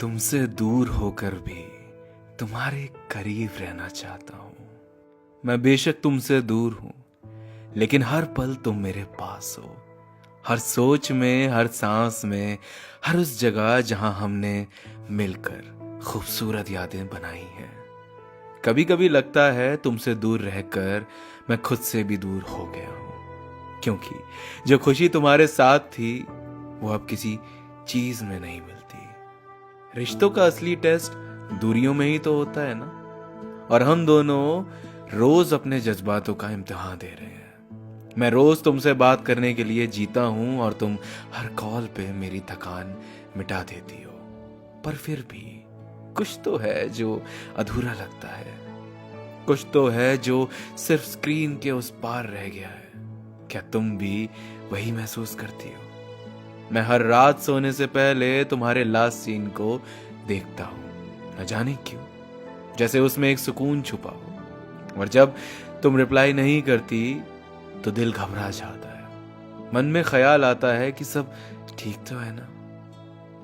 तुमसे दूर होकर भी तुम्हारे करीब रहना चाहता हूं। मैं बेशक तुमसे दूर हूं, लेकिन हर पल तुम मेरे पास हो। हर सोच में, हर सांस में, हर उस जगह जहां हमने मिलकर खूबसूरत यादें बनाई हैं। कभी कभी लगता है तुमसे दूर रहकर मैं खुद से भी दूर हो गया हूं, क्योंकि जो खुशी तुम्हारे साथ थी वो अब किसी चीज में नहीं मिलती। रिश्तों का असली टेस्ट दूरियों में ही तो होता है ना, और हम दोनों रोज अपने जज्बातों का इम्तिहान दे रहे हैं। मैं रोज तुमसे बात करने के लिए जीता हूं और तुम हर कॉल पे मेरी थकान मिटा देती हो, पर फिर भी कुछ तो है जो अधूरा लगता है। कुछ तो है जो सिर्फ स्क्रीन के उस पार रह गया है। क्या तुम भी वही महसूस करती हो? मैं हर रात सोने से पहले तुम्हारे लास्ट सीन को देखता हूं, न जाने क्यों, जैसे उसमें एक सुकून छुपा हो। और जब तुम रिप्लाई नहीं करती तो दिल घबरा जाता है। मन में ख्याल आता है कि सब ठीक तो है ना।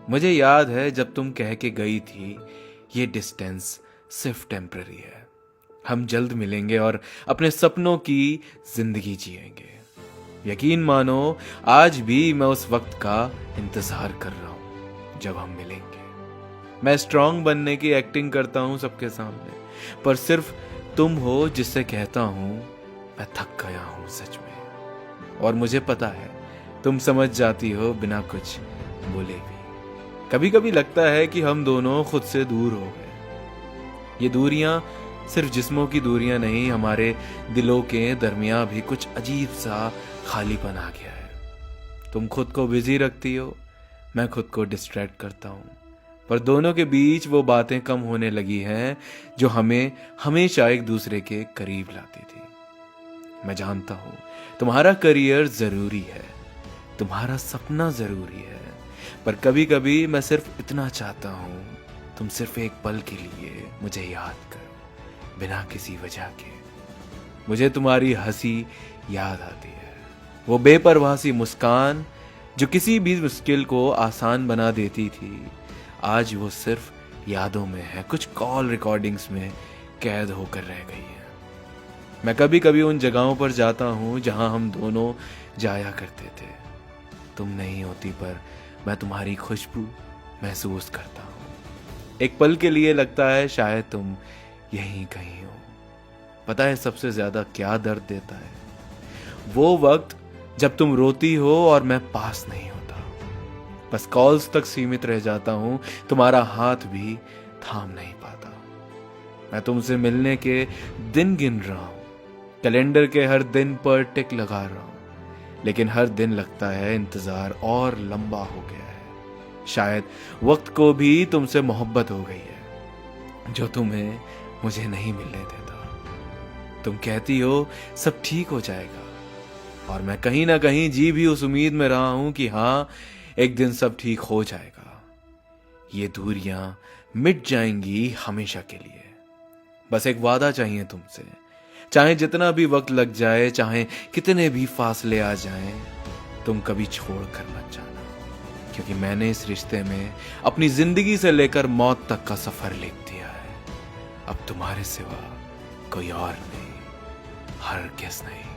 मुझे याद है जब तुम कह के गई थी ये डिस्टेंस सिर्फ टेम्पररी है, हम जल्द मिलेंगे और अपने सपनों की जिंदगी जिएंगे। यकीन मानो आज भी मैं उस वक्त का इंतजार कर रहा हूं जब हम मिलेंगे। मैं स्ट्रांग बनने की एक्टिंग करता हूं सबके सामने, पर सिर्फ तुम हो जिससे कहता हूं मैं थक गया हूं सच में। और मुझे पता है तुम समझ जाती हो बिना कुछ बोले भी। कभी कभी लगता है कि हम दोनों खुद से दूर हो गए। ये दूरियां सिर्फ जिस्मों की दूरियां नहीं, हमारे दिलों के दरमियां भी कुछ अजीब सा खालीपन आ गया है। तुम खुद को बिजी रखती हो, मैं खुद को डिस्ट्रैक्ट करता हूं, पर दोनों के बीच वो बातें कम होने लगी हैं जो हमें हमेशा एक दूसरे के करीब लाती थी। मैं जानता हूं तुम्हारा करियर जरूरी है, तुम्हारा सपना जरूरी है, पर कभी कभी मैं सिर्फ इतना चाहता हूं तुम सिर्फ एक पल के लिए मुझे याद करो, बिना किसी वजह के। मुझे तुम्हारी हंसी याद आती है, वो बेपरवाह सी मुस्कान जो किसी भी मुश्किल को आसान बना देती थी। आज वो सिर्फ यादों में है, कुछ कॉल रिकॉर्डिंग्स में कैद होकर रह गई है। मैं कभी कभी उन जगहों पर जाता हूं जहां हम दोनों जाया करते थे। तुम नहीं होती पर मैं तुम्हारी खुशबू महसूस करता हूं। एक पल के लिए लगता है शायद तुम यहीं कहीं हो। पता है सबसे ज्यादा क्या दर्द देता है? वो वक्त जब तुम रोती हो और मैं पास नहीं होता, बस कॉल्स तक सीमित रह जाता हूं, तुम्हारा हाथ भी थाम नहीं पाता। मैं तुमसे मिलने के दिन गिन रहा हूं, कैलेंडर के हर दिन पर टिक लगा रहा हूं, लेकिन हर दिन लगता है इंतजार और लंबा हो गया है। शायद वक्त को भी तुमसे मोहब्बत हो गई है जो तुम्हें मुझे नहीं मिलने देता। तुम कहती हो सब ठीक हो जाएगा, और मैं कहीं ना कहीं जी भी उस उम्मीद में रहा हूं कि हाँ, एक दिन सब ठीक हो जाएगा। ये दूरियां मिट जाएंगी हमेशा के लिए। बस एक वादा चाहिए तुमसे, चाहे जितना भी वक्त लग जाए, चाहे कितने भी फासले आ जाएं, तुम कभी छोड़ कर मत जाना, क्योंकि मैंने इस रिश्ते में अपनी जिंदगी से लेकर मौत तक का सफर लिख दिया है। अब तुम्हारे सिवा कोई और नहीं, हरगिज़ नहीं।